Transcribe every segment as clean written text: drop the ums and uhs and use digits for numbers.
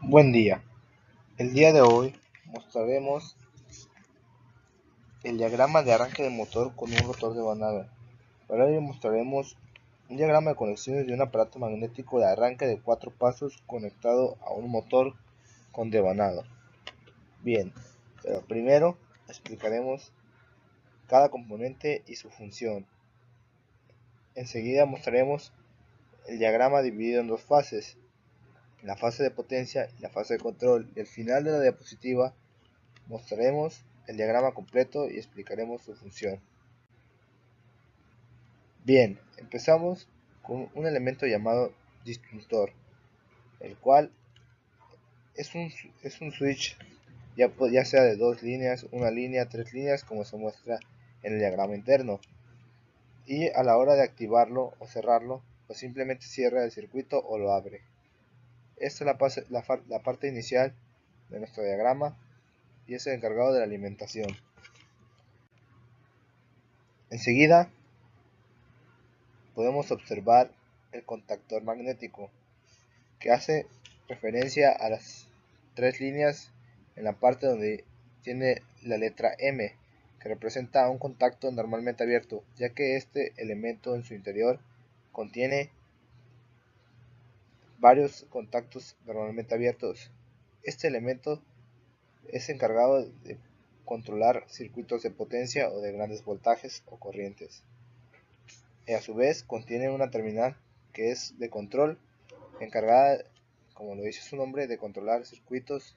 Buen día. El día de hoy mostraremos el diagrama de arranque de motor con un rotor devanado. Para ello mostraremos un diagrama de conexiones de un aparato magnético de arranque de 4 pasos conectado a un motor con devanado. Bien, pero primero explicaremos cada componente y su función. Enseguida mostraremos el diagrama dividido en dos fases, la fase de potencia y la fase de control, y al final de la diapositiva mostraremos el diagrama completo y explicaremos su función. Bien, empezamos con un elemento llamado disjuntor, el cual es un switch ya sea de dos líneas, una línea, tres líneas, como se muestra en el diagrama interno. Y a la hora de activarlo o cerrarlo, pues simplemente cierra el circuito o lo abre. Esta es la parte inicial de nuestro diagrama y es el encargado de la alimentación. Enseguida podemos observar el contactor magnético, que hace referencia a las tres líneas en la parte donde tiene la letra M, que representa un contacto normalmente abierto, ya que este elemento en su interior contiene varios contactos normalmente abiertos. Este elemento es encargado de controlar circuitos de potencia o de grandes voltajes o corrientes. Y a su vez contiene una terminal que es de control, encargada, como lo dice su nombre, de controlar circuitos,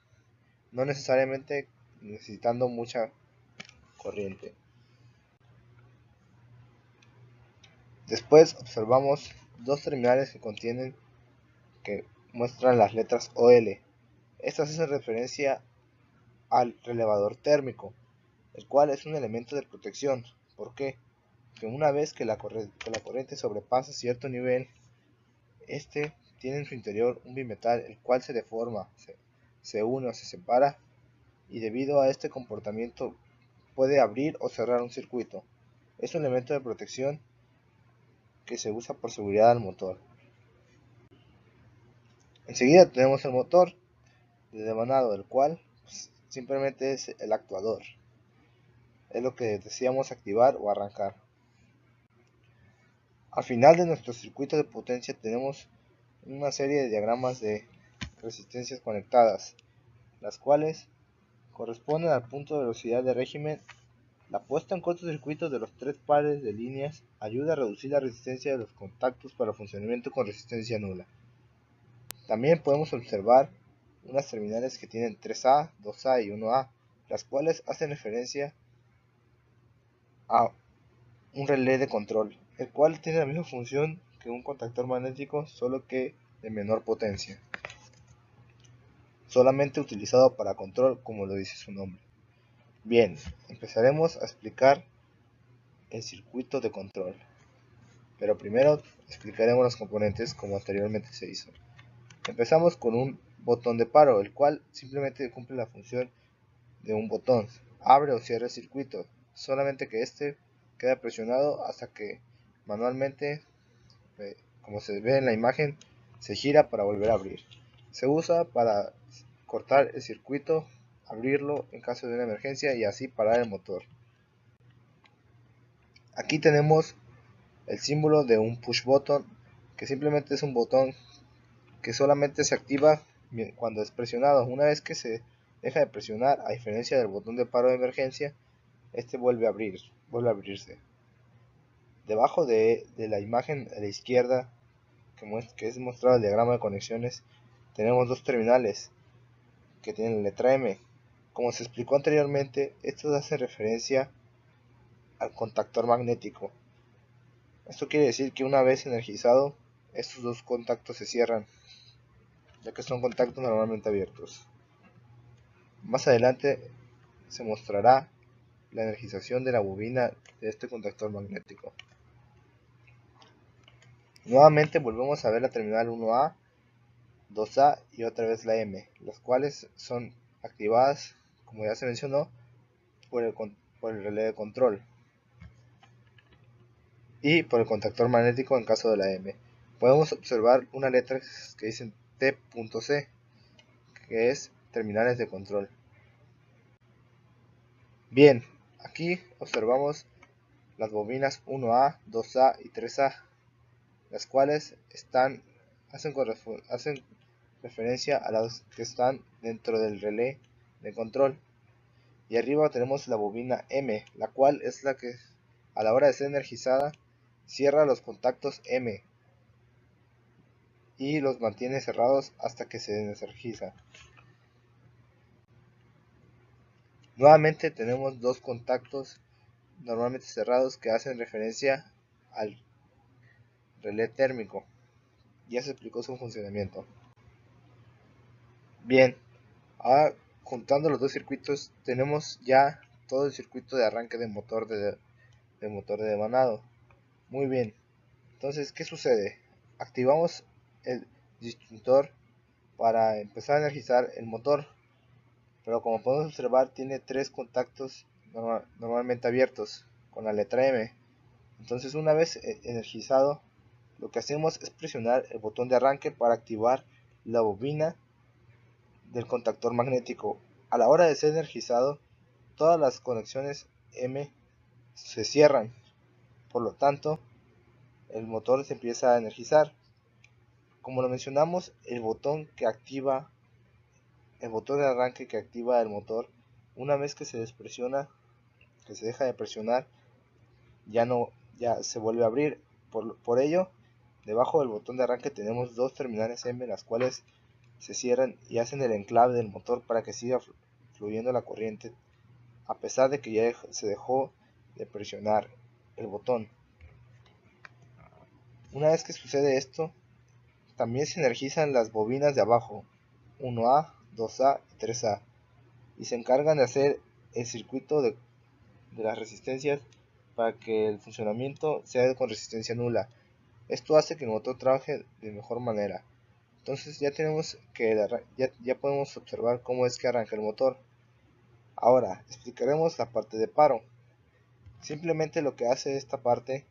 no necesariamente necesitando mucha corriente. Después observamos dos terminales que muestran las letras OL. Estas hacen referencia al relevador térmico, el cual es un elemento de protección. ¿Por qué? Que una vez que la corriente sobrepasa cierto nivel, este tiene en su interior un bimetal, el cual se deforma, se une o se separa, y debido a este comportamiento puede abrir o cerrar un circuito. Es un elemento de protección que se usa por seguridad al motor. Enseguida tenemos el motor de devanado, el cual simplemente es el actuador. Es lo que deseamos activar o arrancar. Al final de nuestro circuito de potencia tenemos una serie de diagramas de resistencias conectadas, las cuales corresponden al punto de velocidad de régimen. La puesta en cortocircuito de los tres pares de líneas ayuda a reducir la resistencia de los contactos para funcionamiento con resistencia nula. También podemos observar unas terminales que tienen 3A, 2A y 1A, las cuales hacen referencia a un relé de control, el cual tiene la misma función que un contactor magnético, solo que de menor potencia, solamente utilizado para control, como lo dice su nombre. Bien, empezaremos a explicar el circuito de control, pero primero explicaremos los componentes como anteriormente se hizo. Empezamos con un botón de paro, el cual simplemente cumple la función de un botón, abre o cierra el circuito, solamente que este queda presionado hasta que manualmente, como se ve en la imagen, se gira para volver a abrir. Se usa para cortar el circuito, abrirlo en caso de una emergencia y así parar el motor. Aquí tenemos el símbolo de un push button, que simplemente es un botón que solamente se activa cuando es presionado. Una vez que se deja de presionar, a diferencia del botón de paro de emergencia, este vuelve a abrirse. Debajo de la imagen a la izquierda, que es mostrado el diagrama de conexiones, tenemos dos terminales que tienen la letra M. Como se explicó anteriormente, estos hacen referencia al contactor magnético. Esto quiere decir que una vez energizado, estos dos contactos se cierran, ya que son contactos normalmente abiertos. Más adelante se mostrará la energización de la bobina de este contactor magnético. Nuevamente volvemos a ver la terminal 1A, 2A y otra vez la M, las cuales son activadas, como ya se mencionó, por el relé de control y por el contactor magnético en caso de la M. Podemos observar una letra que dice T.C, que es terminales de control. Bien, aquí observamos las bobinas 1A, 2A y 3A, las cuales hacen referencia a las que están dentro del relé de control. Y arriba tenemos la bobina M, la cual es la que a la hora de ser energizada cierra los contactos M y los mantiene cerrados hasta que se desenergiza. Nuevamente tenemos dos contactos normalmente cerrados que hacen referencia al relé térmico. Ya se explicó su funcionamiento. Bien, ahora juntando los dos circuitos tenemos ya todo el circuito de arranque de motor de devanado. Muy bien, entonces ¿qué sucede? Activamos el disjuntor para empezar a energizar el motor, pero como podemos observar tiene tres contactos normalmente abiertos con la letra M. Entonces una vez energizado, lo que hacemos es presionar el botón de arranque para activar la bobina del contactor magnético. A la hora de ser energizado, todas las conexiones M se cierran, por lo tanto el motor se empieza a energizar. Como lo mencionamos, el botón de arranque que activa el motor, una vez que se despresiona, que se deja de presionar, ya se vuelve a abrir. Por ello, debajo del botón de arranque tenemos dos terminales M, las cuales se cierran y hacen el enclave del motor para que siga fluyendo la corriente, a pesar de que ya se dejó de presionar el botón. Una vez que sucede esto, también se energizan las bobinas de abajo, 1A, 2A y 3A, y se encargan de hacer el circuito de las resistencias para que el funcionamiento sea con resistencia nula. Esto hace que el motor trabaje de mejor manera. Entonces ya tenemos que ya podemos observar cómo es que arranca el motor. Ahora explicaremos la parte de paro. Simplemente lo que hace esta parte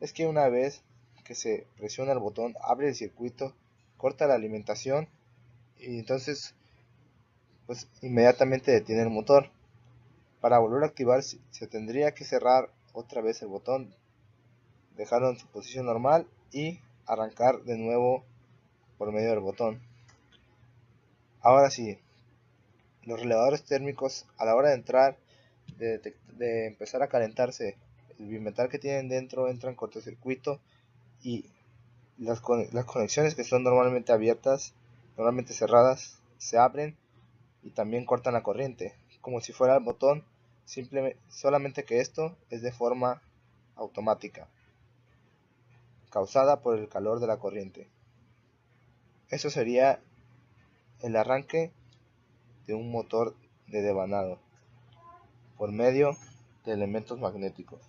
es que una vez que se presiona el botón, abre el circuito, corta la alimentación y entonces pues inmediatamente detiene el motor. Para volver a activar se tendría que cerrar otra vez el botón, dejarlo en su posición normal y arrancar de nuevo por medio del botón. Ahora sí, los relevadores térmicos a la hora de entrar, de empezar a calentarse, el bimetal que tienen dentro entra en cortocircuito y las conexiones que son normalmente abiertas, normalmente cerradas, se abren y también cortan la corriente, como si fuera el botón, solamente que esto es de forma automática, causada por el calor de la corriente. Eso sería el arranque de un motor de devanado por medio de elementos magnéticos.